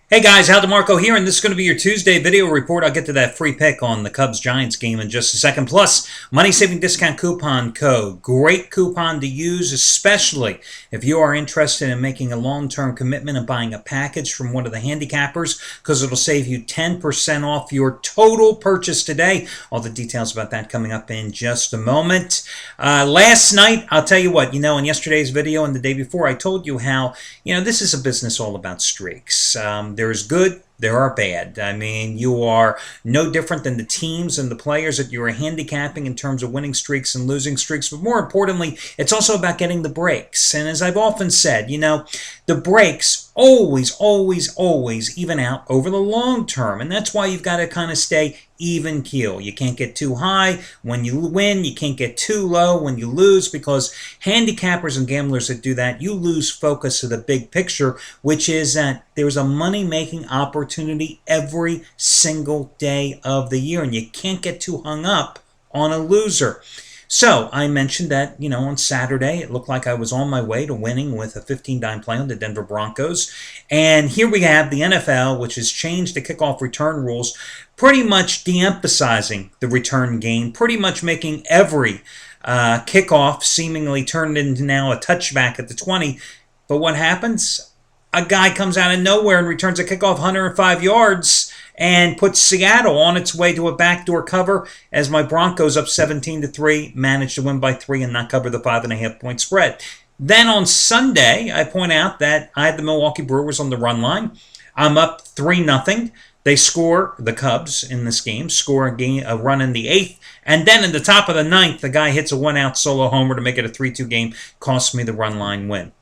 Hey guys, Al DeMarco here, and this is going to be your Tuesday video report. I'll get to that free pick on the Cubs-Giants game in just a second. Plus, money-saving discount coupon code. Great coupon to use, especially if you are interested in making a long-term commitment and buying a package from one of the handicappers, because it'll save you 10% off your total purchase today. All the details about that coming up in just a moment. Last night, I'll tell you what, in yesterday's video and the day before, I told you how, this is a business all about streaks. There's good, there are bad. I mean, you are no different than the teams and the players that you are handicapping in terms of winning streaks and losing streaks. But more importantly, it's also about getting the breaks. And as I've often said, the breaks always even out over the long term. And that's why you've got to kind of stay even keel. You can't get too high when you win. You can't get too low when you lose, because handicappers and gamblers that do that, you lose focus of the big picture, which is that there's a money-making opportunity every single day of the year, and you can't get too hung up on a loser. So I mentioned that, on Saturday, it looked like I was on my way to winning with a 15-dime play on the Denver Broncos. And here we have the NFL, which has changed the kickoff return rules, pretty much de-emphasizing the return game, pretty much making every kickoff seemingly turned into now a touchback at the 20. But what happens? A guy comes out of nowhere and returns a kickoff 105 yards and puts Seattle on its way to a backdoor cover, as my Broncos, up 17-3, managed to win by 3 and not cover the 5.5-point spread. Then on Sunday, I point out that I had the Milwaukee Brewers on the run line. I'm up 3-0. They score, the Cubs in this game, score a run in the 8th. And then in the top of the 9th, the guy hits a one-out solo homer to make it a 3-2 game, cost me the run line win.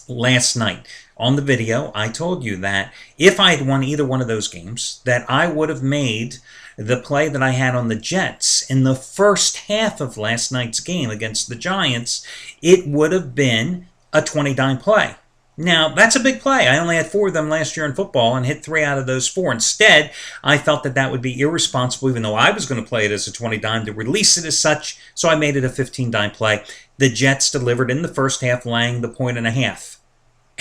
Last night on the video, I told you that if I had won either one of those games, that I would have made the play that I had on the Jets in the first half of last night's game against the Giants. It would have been a 20-dime play. Now, that's a big play. I only had 4 of them last year in football and hit 3 out of those 4. Instead, I felt that that would be irresponsible, even though I was going to play it as a 20-dime, to release it as such, so I made it a 15-dime play. The Jets delivered in the first half, laying the 1.5.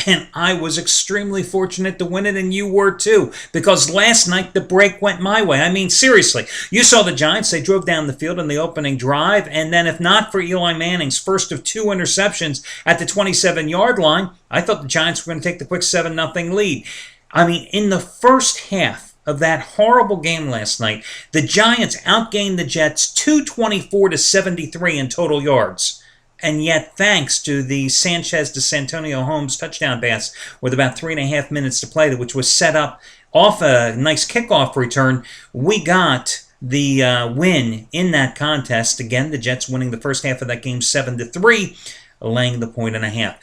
And I was extremely fortunate to win it, and you were too, because last night the break went my way. I mean, seriously, you saw the Giants. They drove down the field in the opening drive, and then if not for Eli Manning's first of 2 interceptions at the 27-yard line, I thought the Giants were going to take the quick 7-0 lead. I mean, in the first half of that horrible game last night, the Giants outgained the Jets 224-73 in total yards. And yet, thanks to the Sanchez to Santonio Holmes touchdown pass with about 3.5 minutes to play, which was set up off a nice kickoff return, we got the win in that contest. Again, the Jets winning the first half of that game 7-3, laying the 1.5.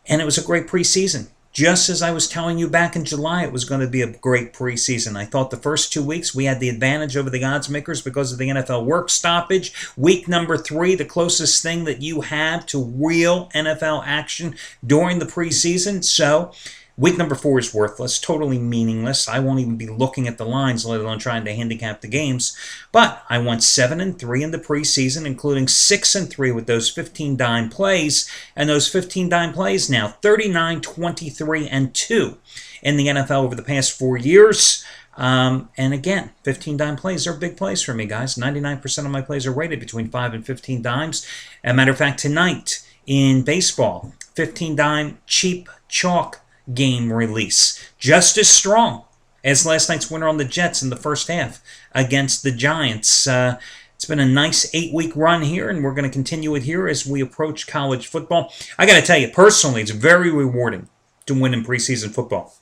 And it was a great preseason. Just as I was telling you back in July, it was going to be a great preseason. I thought the first 2 weeks we had the advantage over the odds makers because of the NFL work stoppage. Week number 3, the closest thing that you have to real NFL action during the preseason. So week number 4 is worthless, totally meaningless. I won't even be looking at the lines, let alone trying to handicap the games. But I went 7-3 in the preseason, including 6-3 with those 15-dime plays. And those 15-dime plays now 39, 23, and 2 in the NFL over the past 4 years. And again, 15-dime plays are big plays for me, guys. 99% of my plays are rated between 5 and 15 dimes. As a matter of fact, tonight in baseball, 15-dime cheap chalk game release, just as strong as last night's winner on the Jets in the first half against the Giants. It's been a nice 8-week run here, and we're going to continue it here as we approach college football. I got to tell you, personally, it's very rewarding to win in preseason football.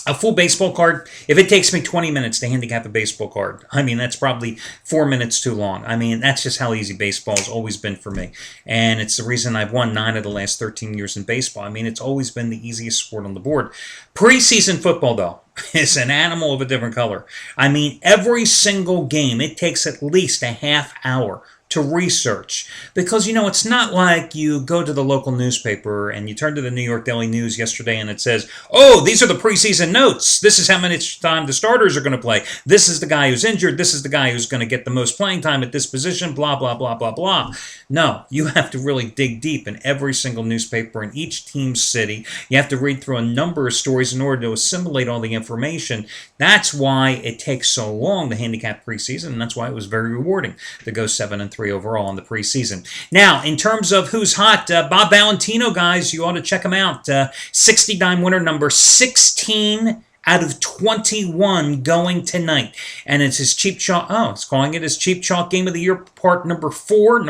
A full baseball card, if it takes me 20 minutes to handicap a baseball card, I mean, that's probably 4 minutes too long. I mean, that's just how easy baseball has always been for me. And it's the reason I've won 9 of the last 13 years in baseball. I mean, it's always been the easiest sport on the board. Preseason football, though, is an animal of a different color. I mean, every single game, it takes at least a half hour to research, because it's not like you go to the local newspaper and you turn to the New York Daily News yesterday and it says, oh, these are the preseason notes, this is how much time the starters are going to play, this is the guy who's injured, this is the guy who's going to get the most playing time at this position, blah blah blah blah blah. No, you have to really dig deep in every single newspaper in each team's city. You have to read through a number of stories in order to assimilate all the information. That's why it takes so long to handicap preseason, and that's why it was very rewarding to go 7-3 overall in the preseason. Now, in terms of who's hot, Bob Valentino, guys, you ought to check him out. 60 dime winner number 16 out of 21 going tonight. And it's his cheap chalk. Oh, it's calling it his cheap chalk game of the year, part number 4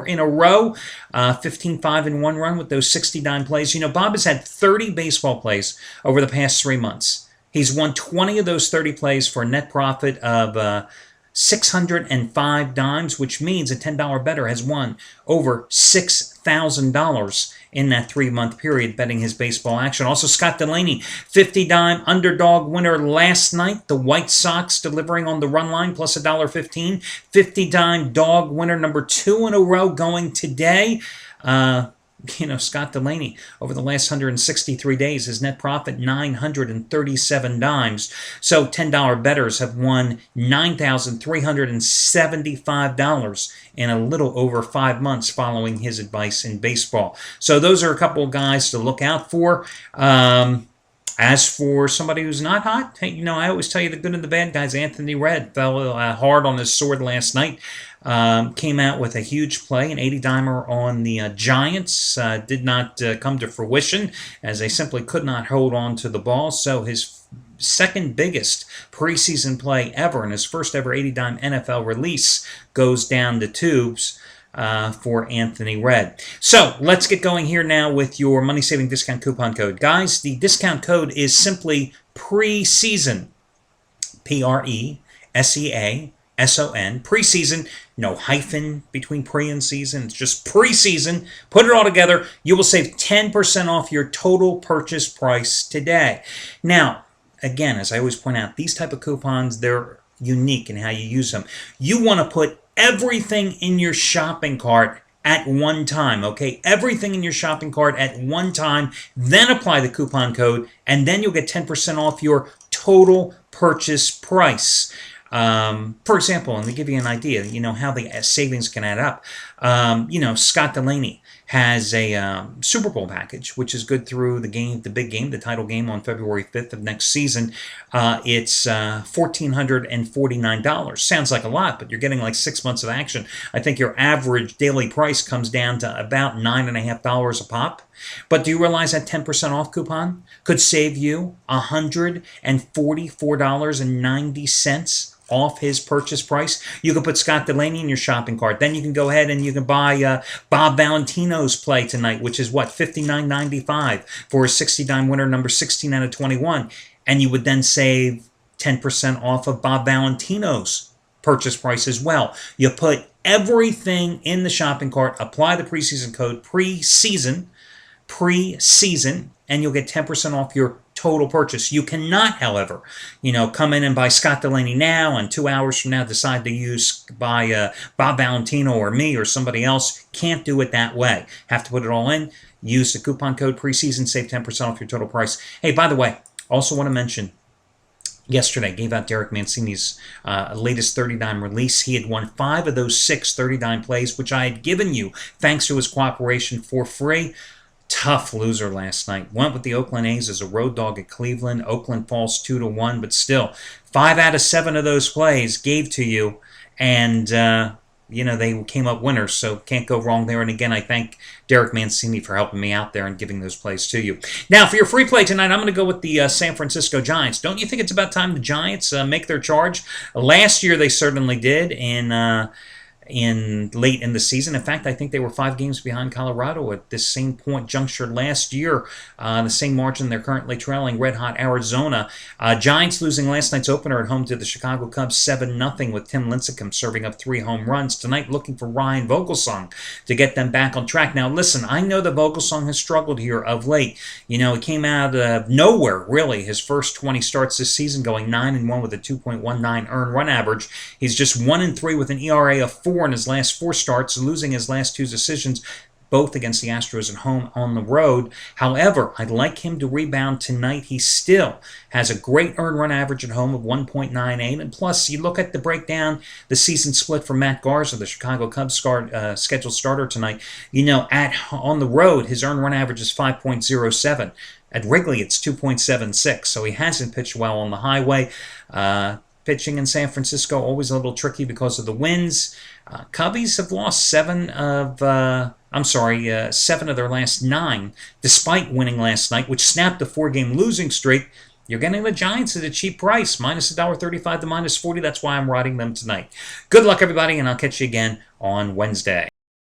in a row. 15-5 in one run with those 60 dime plays. Bob has had 30 baseball plays over the past 3 months. He's won 20 of those 30 plays for a net profit of 605 dimes, which means a $10 bettor has won over $6,000 in that 3-month period betting his baseball action. Also, Scott Delaney, 50 dime underdog winner last night. The White Sox delivering on the run line plus $1.15. 50 dime dog winner number 2 in a row going today. Scott Delaney, over the last 163 days, his net profit, 937 dimes. So $10 bettors have won $9,375 in a little over 5 months following his advice in baseball. So those are a couple of guys to look out for. As for somebody who's not hot, hey, I always tell you the good and the bad guys. Anthony Redd fell hard on his sword last night. Came out with a huge play, an 80-dimer on the Giants. Did not come to fruition as they simply could not hold on to the ball. So his second biggest preseason play ever and his first ever 80-dime NFL release goes down the tubes for Anthony Redd. So let's get going here now with your money-saving discount coupon code. Guys, the discount code is simply preseason. PRESEASON. Preseason. No hyphen between pre and season. It's just preseason. Put it all together. You will save 10% off your total purchase price today. Now, again, as I always point out, these type of coupons, they're unique in how you use them. You want to put everything in your shopping cart at one time, okay? Everything in your shopping cart at one time, then apply the coupon code, and then you'll get 10% off your total purchase price. For example, and to give you an idea, how the savings can add up. Scott Delaney has a Super Bowl package, which is good through the big game, the title game on February 5th of next season. It's $1,449. Sounds like a lot, but you're getting like 6 months of action. I think your average daily price comes down to about $9.50 a pop. But do you realize that 10% off coupon could save you $144.90 off his purchase price? You can put Scott Delaney in your shopping cart. Then you can go ahead and you can buy Bob Valentino's play tonight, which is what, $59.95 for a 60-dime winner, number 16 out of 21. And you would then save 10% off of Bob Valentino's purchase price as well. You put everything in the shopping cart, apply the preseason code, preseason, and you'll get 10% off your total purchase. You cannot, however, come in and buy Scott Delaney now and 2 hours from now decide to buy Bob Valentino or me or somebody else. Can't do it that way. Have to put it all in. Use the coupon code preseason, save 10% off your total price. Hey, by the way, also want to mention, yesterday gave out Derek Mancini's latest 30-dime release. He had won 5 of those 6 30-dime plays, which I had given you thanks to his cooperation for free. Tough loser last night. Went with the Oakland A's as a road dog at Cleveland. Oakland falls 2-1, but still, 5 out of 7 of those plays gave to you, and they came up winners, so can't go wrong there. And again, I thank Derek Mancini for helping me out there and giving those plays to you. Now, for your free play tonight, I'm going to go with the San Francisco Giants. Don't you think it's about time the Giants make their charge? Last year, they certainly did, in late in the season. In fact, I think they were 5 games behind Colorado at this same point juncture last year. The same margin they're currently trailing red-hot Arizona. Giants losing last night's opener at home to the Chicago Cubs 7-0 with Tim Lincecum serving up 3 home runs. Tonight looking for Ryan Vogelsong to get them back on track. Now listen, I know that Vogelsong has struggled here of late. He came out of nowhere, really. His first 20 starts this season going 9-1 with a 2.19 earned run average. He's just 1-3 with an ERA of 4. 4 in his last 4 starts, losing his last 2 decisions, both against the Astros at home on the road. However, I'd like him to rebound tonight. He still has a great earned run average at home of 1.98. And plus, you look at the breakdown, the season split for Matt Garza, the Chicago Cubs scheduled starter tonight. On the road, his earned run average is 5.07. At Wrigley, it's 2.76. So he hasn't pitched well on the highway. Pitching in San Francisco, always a little tricky because of the winds. Cubbies have lost 7 of their last 9, despite winning last night, which snapped the 4-game losing streak. You're getting the Giants at a cheap price, minus $1.35 to minus 40. That's why I'm riding them tonight. Good luck, everybody, and I'll catch you again on Wednesday.